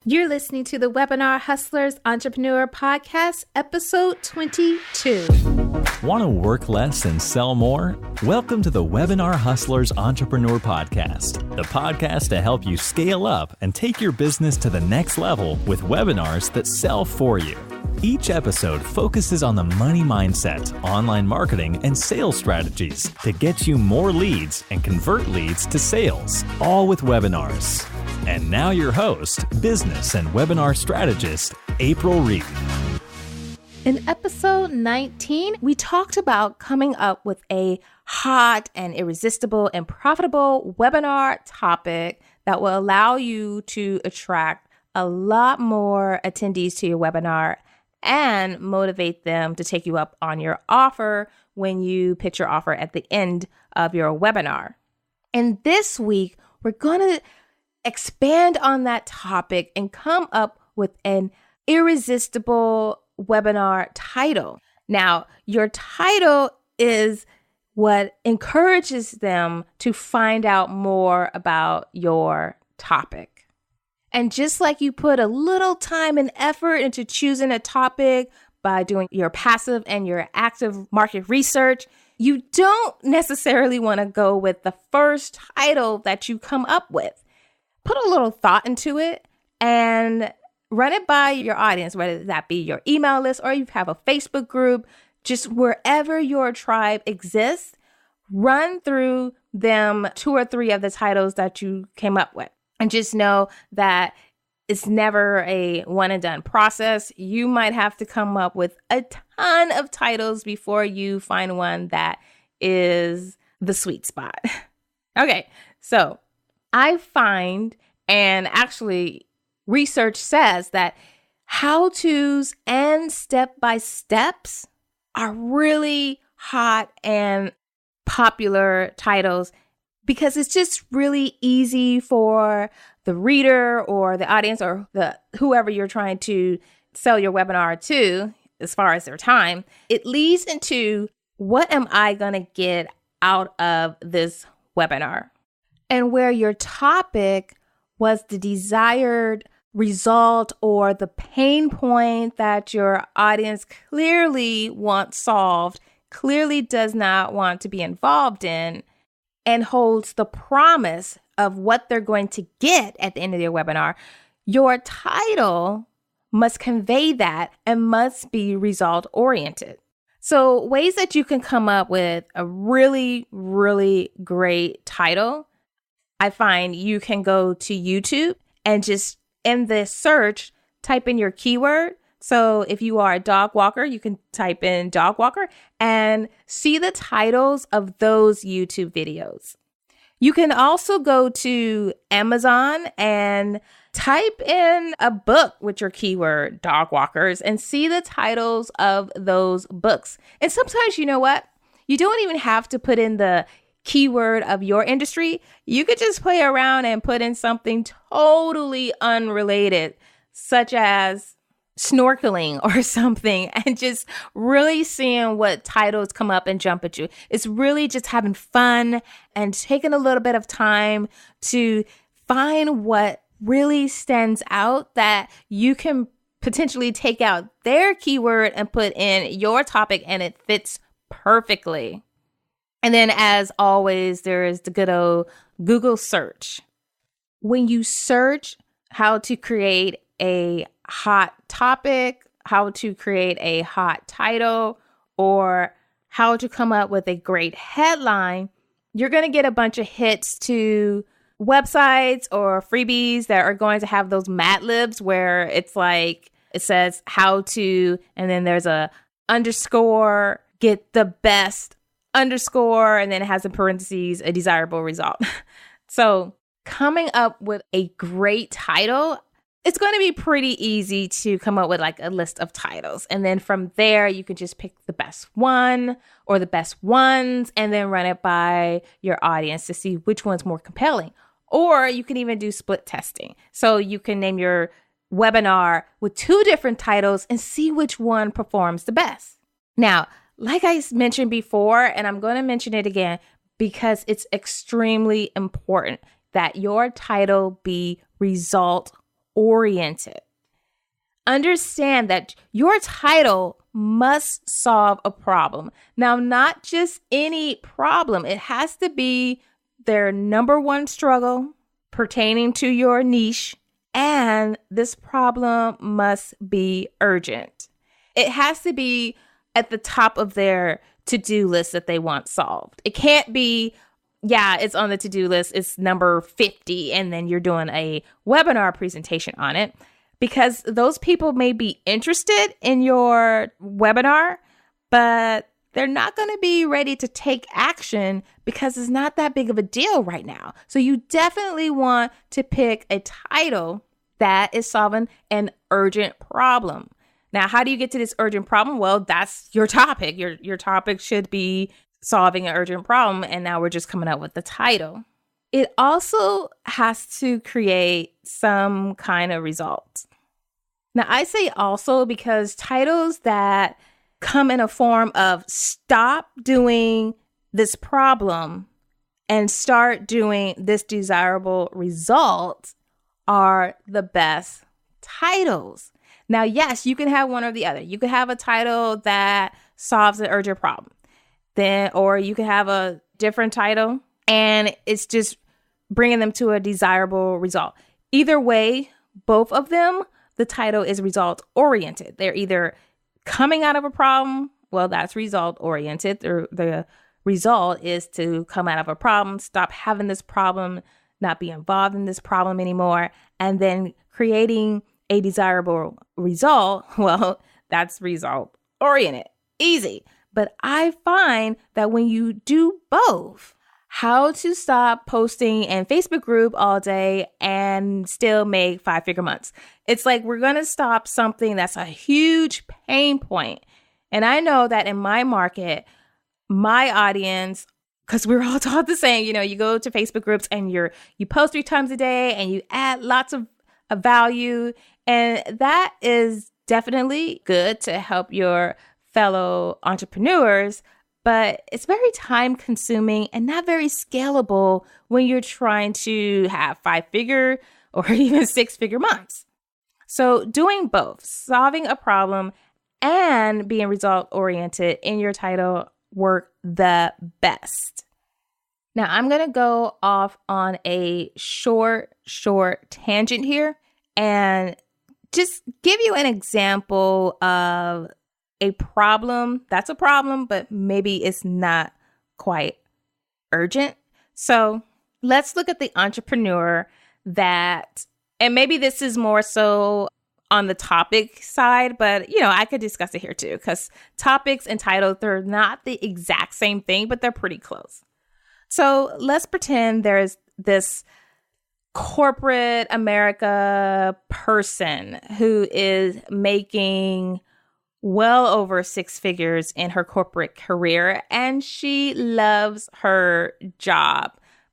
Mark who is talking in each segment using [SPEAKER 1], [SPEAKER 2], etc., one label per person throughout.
[SPEAKER 1] You're listening to the Webinar Hustlers Entrepreneur Podcast, episode 22.
[SPEAKER 2] Want to work less and sell more? Welcome to the Webinar Hustlers Entrepreneur Podcast, the podcast to help you scale up and take your business to the next level with webinars that sell for you. Each episode focuses on the money mindset, online marketing, and sales strategies to get you more leads and convert leads to sales, all with webinars. And now your host, business and webinar strategist, April Reed.
[SPEAKER 1] In episode 19, we talked about coming up with a hot and irresistible and profitable webinar topic that will allow you to attract a lot more attendees to your webinar and motivate them to take you up on your offer when you pitch your offer at the end of your webinar. And this week, we're going to expand on that topic and come up with an irresistible webinar title. Now, your title is what encourages them to find out more about your topic. And just like you put a little time and effort into choosing a topic by doing your passive and your active market research, you don't necessarily want to go with the first title that you come up with. Put a little thought into it and run it by your audience, whether that be your email list or you have a Facebook group, just wherever your tribe exists, run through them 2 or 3 of the titles that you came up with. And just know that it's never a one and done process. You might have to come up with a ton of titles before you find one that is the sweet spot. Okay, so I find, and actually research says that how-tos and step-by-steps are really hot and popular titles because it's just really easy for the reader or the audience or the whoever you're trying to sell your webinar to as far as their time. It leads into, what am I going to get out of this webinar? And where your topic was the desired result or the pain point that your audience clearly wants solved, clearly does not want to be involved in, and holds the promise of what they're going to get at the end of their webinar, your title must convey that and must be result oriented. So ways that you can come up with a really, really great title, I find you can go to YouTube and just in the search, type in your keyword. So if you are a dog walker, you can type in dog walker and see the titles of those YouTube videos. You can also go to Amazon and type in a book with your keyword dog walkers and see the titles of those books. And sometimes, you know what? You don't even have to put in the keyword of your industry. You could just play around and put in something totally unrelated, such as snorkeling or something, and just really seeing what titles come up and jump at you. It's really just having fun and taking a little bit of time to find what really stands out that you can potentially take out their keyword and put in your topic and it fits perfectly. And then, as always, there is the good old Google search. When you search how to create a hot topic, how to create a hot title, or how to come up with a great headline, you're going to get a bunch of hits to websites or freebies that are going to have those Mad Libs where it's like, it says how to, and then there's a underscore, get the best underscore, and then it has in parentheses a desirable result. So coming up with a great title, it's going to be pretty easy to come up with like a list of titles. And then from there, you can just pick the best one or the best ones and then run it by your audience to see which one's more compelling. Or you can even do split testing. So you can name your webinar with 2 different titles and see which one performs the best. Now, like I mentioned before, and I'm going to mention it again because it's extremely important that your title be result oriented. Understand that your title must solve a problem. Now, not just any problem. It has to be their number one struggle pertaining to your niche, and this problem must be urgent. It has to be at the top of their to-do list that they want solved. It can't be, yeah, it's on the to-do list, it's number 50, and then you're doing a webinar presentation on it, because those people may be interested in your webinar, but they're not going to be ready to take action because it's not that big of a deal right now. So you definitely want to pick a title that is solving an urgent problem. Now, how do you get to this urgent problem? Well, that's your topic. Your topic should be solving an urgent problem, and now we're just coming up with the title. It also has to create some kind of result. Now, I say also because titles that come in a form of stop doing this problem and start doing this desirable result are the best titles. Now, yes, you can have one or the other. You could have a title that solves an urgent problem, or you could have a different title and it's just bringing them to a desirable result. Either way, both of them, the title is result oriented. They're either coming out of a problem, well, that's result oriented. The result is to come out of a problem, stop having this problem, not be involved in this problem anymore, and then creating a desirable result. Well, that's result oriented. Easy. But I find that when you do both, how to stop posting in Facebook group all day and still make 5-figure months. It's like we're going to stop something that's a huge pain point. And I know that in my market, my audience, because we're all taught the same, you go to Facebook groups and you post 3 times a day and you add lots of value. And that is definitely good to help your fellow entrepreneurs. But it's very time consuming and not very scalable when you're trying to have 5-figure or even 6-figure months. So doing both, solving a problem and being result oriented in your title work the best. Now I'm going to go off on a short tangent here and just give you an example of a problem that's a problem, but maybe it's not quite urgent. So let's look at the entrepreneur that, and maybe this is more so on the topic side, but I could discuss it here too, because topics and titles, they're not the exact same thing, but they're pretty close. So let's pretend there's this corporate America person who is making well over 6 figures in her corporate career, and she loves her job,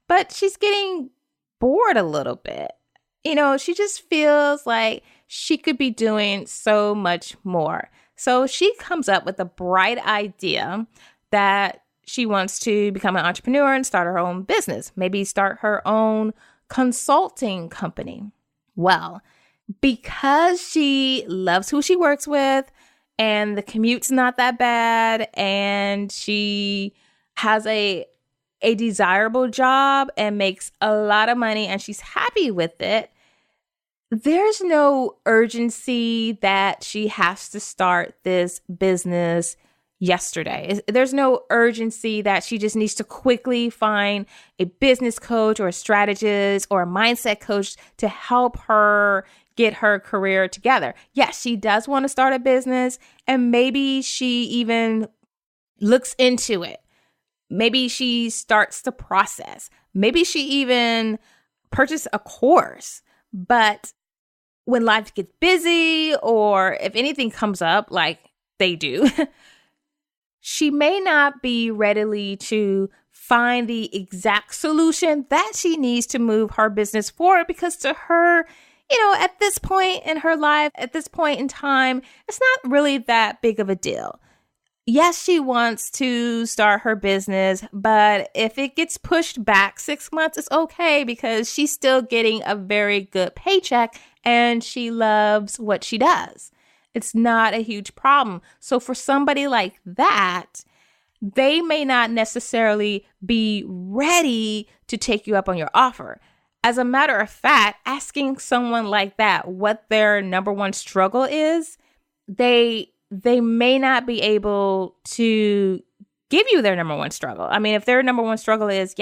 [SPEAKER 1] but she's getting bored a little bit. She just feels like she could be doing so much more. So she comes up with a bright idea that she wants to become an entrepreneur and start her own business, maybe start her own consulting company. Well, because she loves who she works with, and the commute's not that bad, and she has a desirable job and makes a lot of money and she's happy with it, there's no urgency that she has to start this business yesterday. There's no urgency that she just needs to quickly find a business coach or a strategist or a mindset coach to help her get her career together. Yes, she does want to start a business, and maybe she even looks into it. Maybe she starts the process. Maybe she even purchased a course. But when life gets busy, or if anything comes up like they do, she may not be readily to find the exact solution that she needs to move her business forward, because to her, at this point in her life, at this point in time, it's not really that big of a deal. yes, she wants to start her business, but if it gets pushed back 6 months, it's okay because she's still getting a very good paycheck and she loves what she does. It's not a huge problem. So for somebody like that, they may not necessarily be ready to take you up on your offer. As a matter of fact, asking someone like that what their number one struggle is, they may not be able to give you their number one struggle. I mean, if their number one struggle is,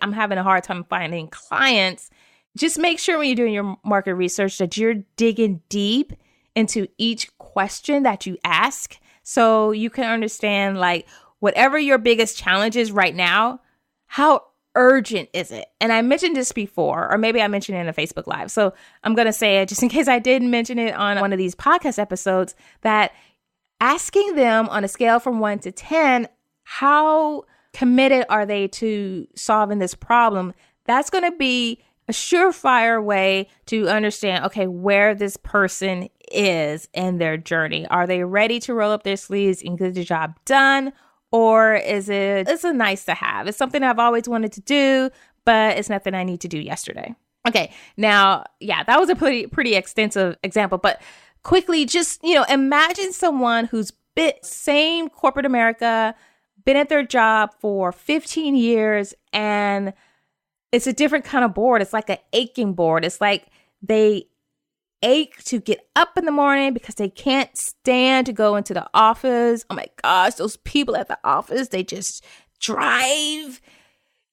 [SPEAKER 1] I'm having a hard time finding clients, just make sure when you're doing your market research that you're digging deep into each question that you ask so you can understand, like, whatever your biggest challenge is right now, how urgent is it? And I mentioned this before, or maybe I mentioned it in a Facebook Live. So I'm going to say it just in case I didn't mention it on one of these podcast episodes, that asking them on a scale from 1 to 10, how committed are they to solving this problem? That's going to be a surefire way to understand, okay, where this person is in their journey. Are they ready to roll up their sleeves and get the job done? Or it's a nice to have. It's something I've always wanted to do, but it's nothing I need to do yesterday. Okay, now, that was a pretty extensive example, but quickly, just, imagine someone who's same corporate America, been at their job for 15 years, and it's a different kind of bored. It's like an aching bored. It's like they ache to get up in the morning because they can't stand to go into the office. Oh my gosh, those people at the office, they just drive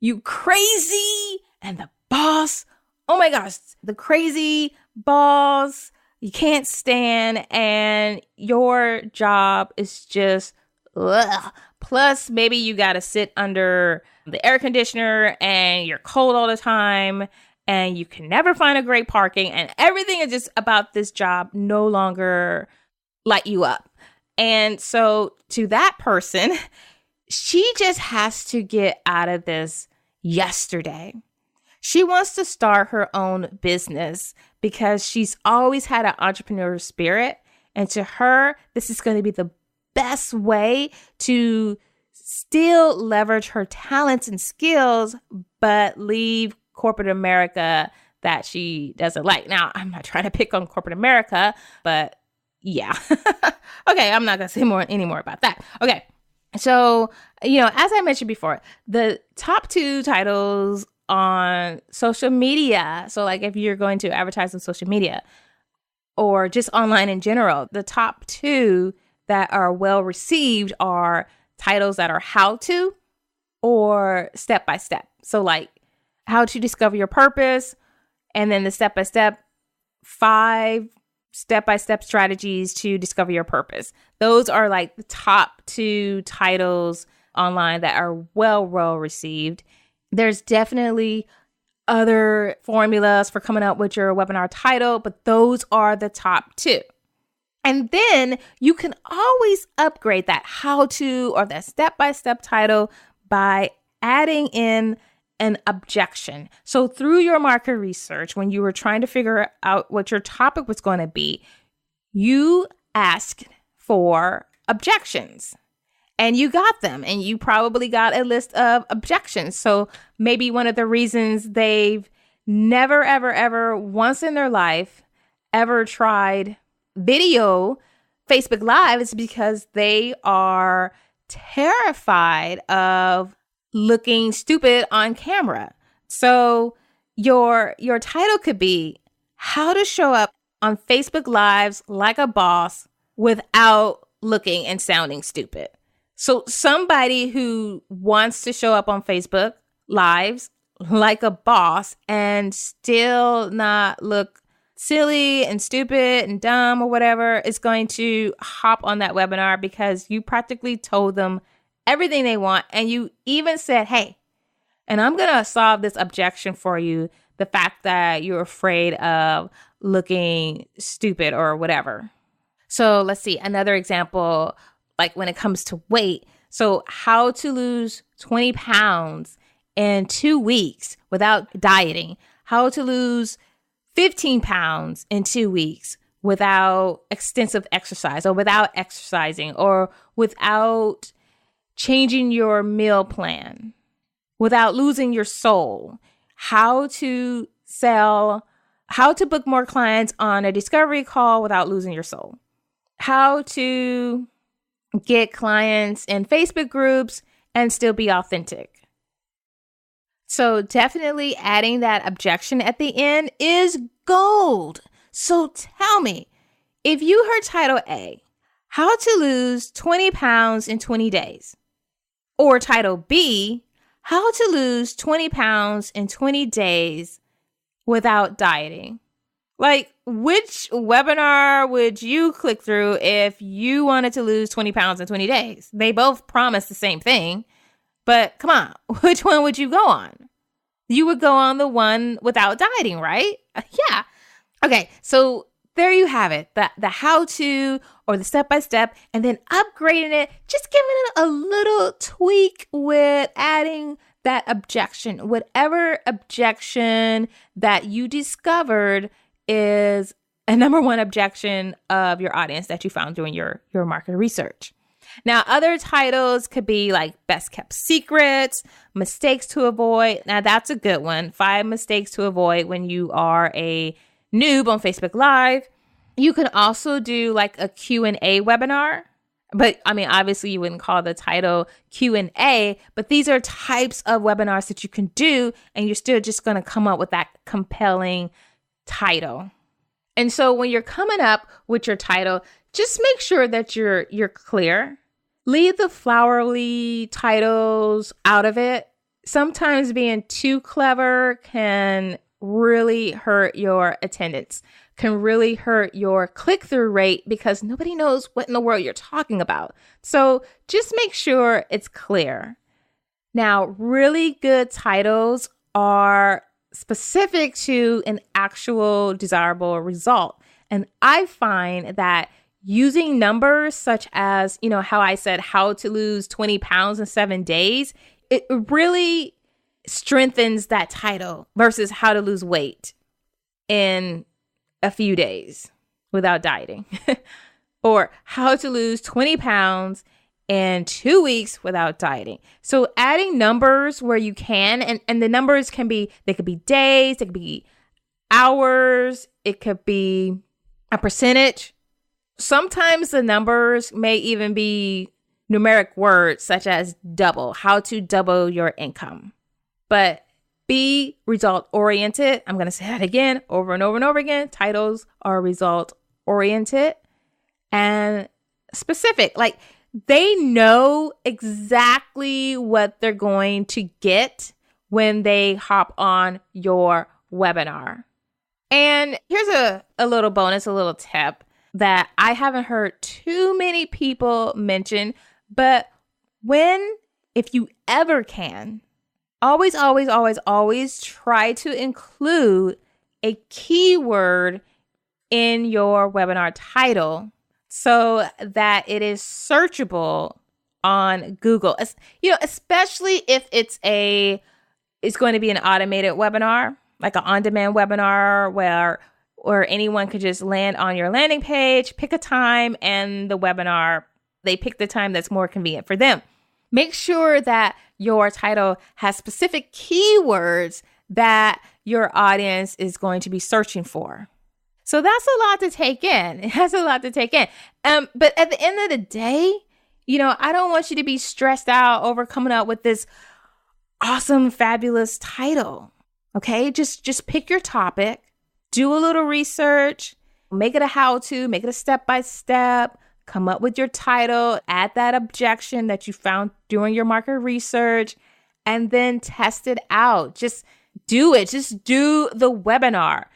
[SPEAKER 1] you crazy. And the boss, oh my gosh, the crazy boss you can't stand, and your job is just ugh. Plus, maybe you got to sit under the air conditioner and you're cold all the time and you can never find a great parking, and everything is just about this job no longer light you up. And so to that person, she just has to get out of this yesterday. She wants to start her own business because she's always had an entrepreneur spirit. And to her, this is going to be the best way to still leverage her talents and skills, but leave corporate America that she doesn't like. Now, I'm not trying to pick on corporate America, but yeah. Okay, I'm not going to say any more about that. Okay, so, as I mentioned before, the top 2 titles on social media. So like if you're going to advertise on social media or just online in general, the top 2 that are well received are titles that are how to or step by step. So like how to discover your purpose, and then the step by step 5 step-by-step strategies to discover your purpose. Those are like the top 2 titles online that are well received. There's definitely other formulas for coming up with your webinar title, but those are the top 2. And then you can always upgrade that how to or that step-by-step title by adding in an objection. So through your market research, when you were trying to figure out what your topic was going to be, you asked for objections. And you got them, and you probably got a list of objections. So maybe one of the reasons they've never, ever, once in their life, ever tried video Facebook Live is because they are terrified of looking stupid on camera. So your title could be how to show up on Facebook Lives like a boss without looking and sounding stupid. So somebody who wants to show up on Facebook Lives like a boss and still not look silly and stupid and dumb or whatever is going to hop on that webinar because you practically told them everything they want. And you even said, hey, and I'm going to solve this objection for you. The fact that you're afraid of looking stupid or whatever. So let's see another example, like when it comes to weight. So how to lose 20 pounds in 2 weeks without dieting. How to lose 15 pounds in 2 weeks without extensive exercise, or without exercising, or without changing your meal plan, without losing your soul. How to book more clients on a discovery call without losing your soul. How to get clients in Facebook groups and still be authentic. So definitely adding that objection at the end is gold. So tell me, if you heard title A, how to lose 20 pounds in 20 days, or title B, how to lose 20 pounds in 20 days without dieting. Like, which webinar would you click through if you wanted to lose 20 pounds in 20 days? They both promise the same thing, but come on, which one would you go on? You would go on the one without dieting, right? Yeah. Okay, so there you have it, the how-to or the step-by-step, and then upgrading it, just giving it a little tweak with adding that objection. Whatever objection that you discovered is a number one objection of your audience that you found doing your market research. Now, other titles could be like best kept secrets, mistakes to avoid. Now, that's a good one. 5 mistakes to avoid when you are a noob on Facebook Live. You can also do like a Q&A webinar. But I mean, obviously you wouldn't call the title Q&A, but these are types of webinars that you can do, and you're still just going to come up with that compelling title. And so when you're coming up with your title, just make sure that you're clear. Leave the flowery titles out of it. Sometimes being too clever can really hurt your attendance, can really hurt your click-through rate, because nobody knows what in the world you're talking about. So just make sure it's clear. Now, really good titles are specific to an actual desirable result. And I find that using numbers such as, how I said, how to lose 20 pounds in 7 days, it really strengthens that title versus how to lose weight in a few days without dieting, or how to lose 20 pounds in 2 weeks without dieting. So adding numbers where you can, and the numbers they could be days, they could be hours, it could be a percentage. Sometimes the numbers may even be numeric words such as double, how to double your income. But be result oriented. I'm going to say that again, over and over and over again. Titles are result oriented and specific. Like, they know exactly what they're going to get when they hop on your webinar. And here's a little bonus, a little tip that I haven't heard too many people mention, but if you ever can, always try to include a keyword in your webinar title so that it is searchable on Google. Especially if it's going to be an automated webinar, like an on-demand webinar where anyone could just land on your landing page, pick a time, and the webinar, they pick the time that's more convenient for them. Make sure that your title has specific keywords that your audience is going to be searching for. So that's a lot to take in. It has a lot to take in. But at the end of the day, I don't want you to be stressed out over coming up with this awesome, fabulous title. Okay, just pick your topic, do a little research, make it a how-to, make it a step-by-step, come up with your title, add that objection that you found during your market research, and then test it out. Just do it. Just do the webinar.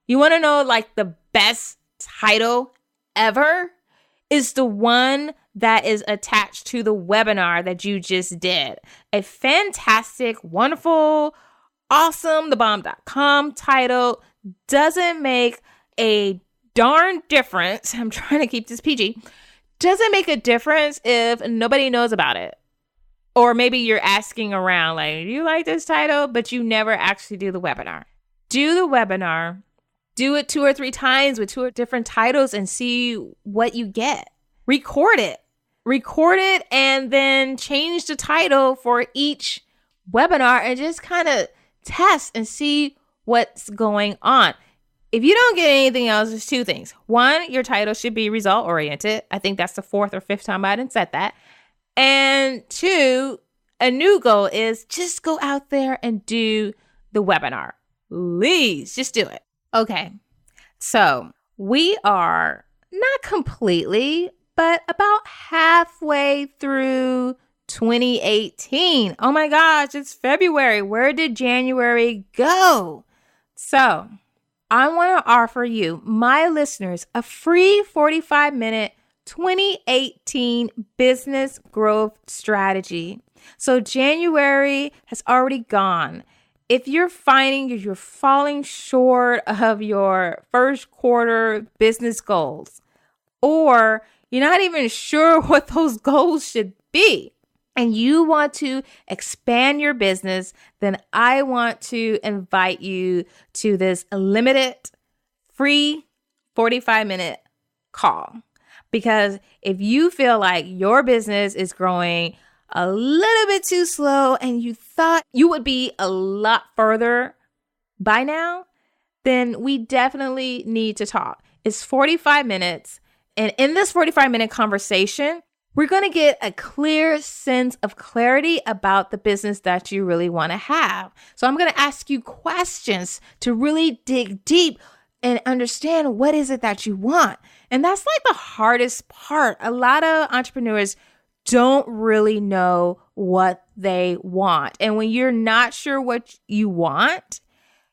[SPEAKER 1] You want to know, like, the best title ever is the one that is attached to the webinar that you just did. A fantastic, wonderful, awesome, thebomb.com title doesn't make a darn difference. I'm trying to keep this PG. Doesn't make a difference if nobody knows about it. Or maybe you're asking around, like, do you like this title? But you never actually do the webinar. Do the webinar. do it 2 or 3 times with 2 different titles and see what you get. Record it and then change the title for each webinar and just kind of test and see what's going on. If you don't get anything else, there's 2 things. 1, your title should be result oriented. I think that's the 4th or 5th time I didn't set that. And 2, a new goal is just go out there and do the webinar. Please just do it. Okay. So we are not completely, but about halfway through 2018. Oh my gosh, it's February. Where did January go? So I want to offer you, my listeners, a free 45-minute 2018 business growth strategy. So January has already gone. If you're finding you're falling short of your first quarter business goals, or you're not even sure what those goals should be, and you want to expand your business, then I want to invite you to this limited free 45-minute call. Because if you feel like your business is growing a little bit too slow and you thought you would be a lot further by now, then we definitely need to talk. It's 45 minutes. And in this 45-minute conversation, we're going to get a clear sense of clarity about the business that you really want to have. So I'm going to ask you questions to really dig deep and understand what is it that you want. And that's like the hardest part. A lot of entrepreneurs don't really know what they want. And when you're not sure what you want,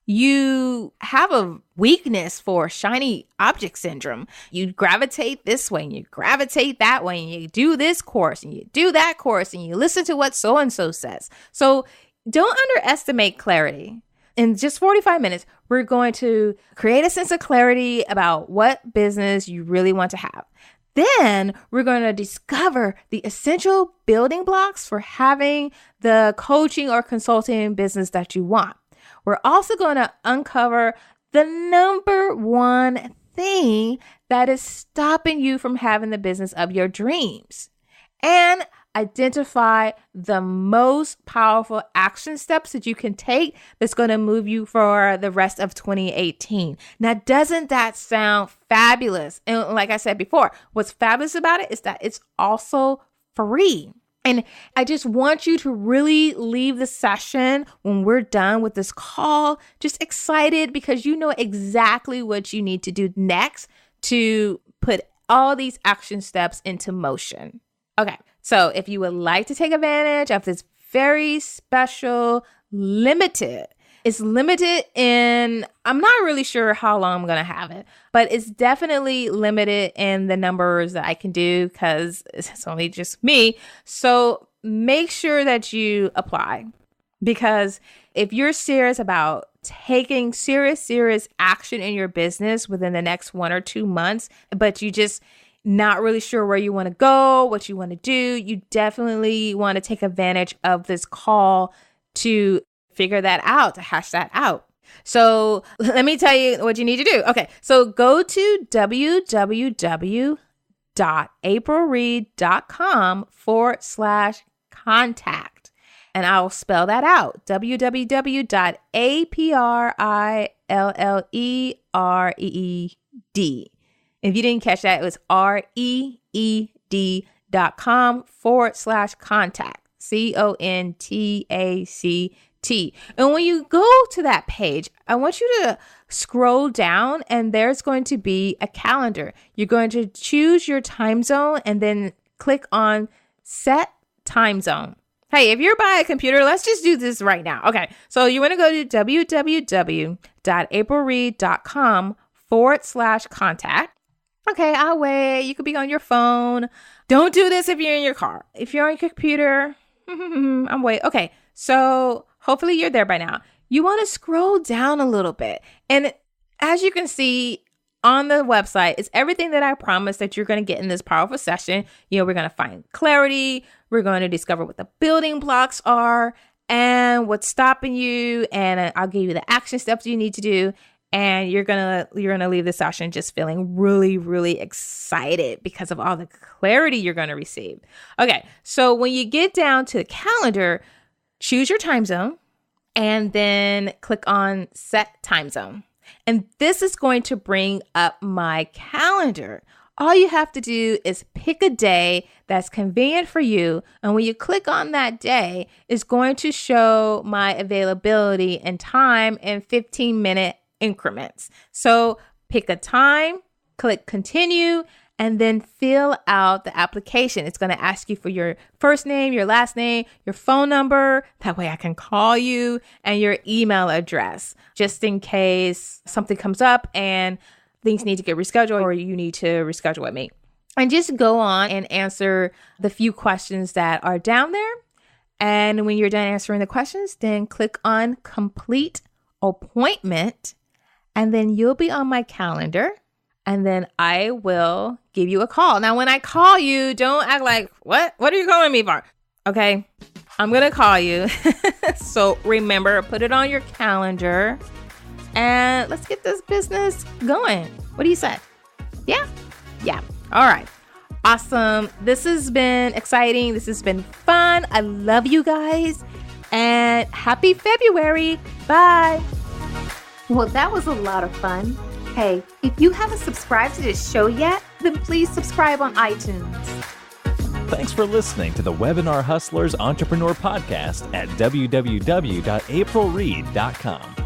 [SPEAKER 1] you have a weakness for shiny object syndrome. You gravitate this way and you gravitate that way, and you do this course and you do that course and you listen to what so-and-so says. So don't underestimate clarity. In just 45 minutes, we're going to create a sense of clarity about what business you really want to have. Then we're going to discover the essential building blocks for having the coaching or consulting business that you want. We're also going to uncover the number one thing that is stopping you from having the business of your dreams, and identify the most powerful action steps that you can take that's going to move you for the rest of 2018. Now, doesn't that sound fabulous? And like I said before, what's fabulous about it is that it's also free. And I just want you to really leave the session when we're done with this call just excited, because you know exactly what you need to do next to put all these action steps into motion. Okay, so if you would like to take advantage of this very special it's limited in, I'm not really sure how long I'm going to have it, but it's definitely limited in the numbers that I can do because it's only just me. So make sure that you apply, because if you're serious about taking serious action in your business within the next 1 or 2 months, but you just not really sure where you want to go, what you want to do, you definitely want to take advantage of this call to figure that out, to hash that out. So let me tell you what you need to do. Okay, so go to www.aprilreed.com/contact. And I'll spell that out. www.aprillered. If you didn't catch that, it was reed.com/contact. CONTACT. And when you go to that page, I want you to scroll down and there's going to be a calendar. You're going to choose your time zone and then click on set time zone. Hey, if you're by a computer, let's just do this right now. Okay, so you want to go to www.aprilreed.com/contact. Okay, I'll wait. You could be on your phone. Don't do this if you're in your car. If you're on your computer, I'm waiting. Okay, so hopefully you're there by now. You want to scroll down a little bit. And as you can see on the website, it's everything that I promised that you're going to get in this powerful session. You know, we're going to find clarity. We're going to discover what the building blocks are and what's stopping you. And I'll give you the action steps you need to do. And you're gonna leave the session just feeling really, really excited because of all the clarity you're gonna receive. Okay, so when you get down to the calendar, choose your time zone and then click on set time zone. And this is going to bring up my calendar. All you have to do is pick a day that's convenient for you. And when you click on that day, it's going to show my availability and time in 15-minute increments. So pick a time, click continue, and then fill out the application. It's going to ask you for your first name, your last name, your phone number. That way I can call you, and your email address, just in case something comes up and things need to get rescheduled or you need to reschedule with me. And just go on and answer the few questions that are down there. And when you're done answering the questions, then click on complete appointment, and then you'll be on my calendar. And then I will give you a call. Now, when I call you, don't act like, what? What are you calling me for? Okay, I'm going to call you. So remember, put it on your calendar and let's get this business going. What do you say? Yeah? Yeah. All right. Awesome. This has been exciting. This has been fun. I love you guys. And happy February. Bye.
[SPEAKER 3] Well, that was a lot of fun. Hey, if you haven't subscribed to this show yet, then please subscribe on iTunes.
[SPEAKER 2] Thanks for listening to the Webinar Hustlers Entrepreneur Podcast at www.aprilreed.com.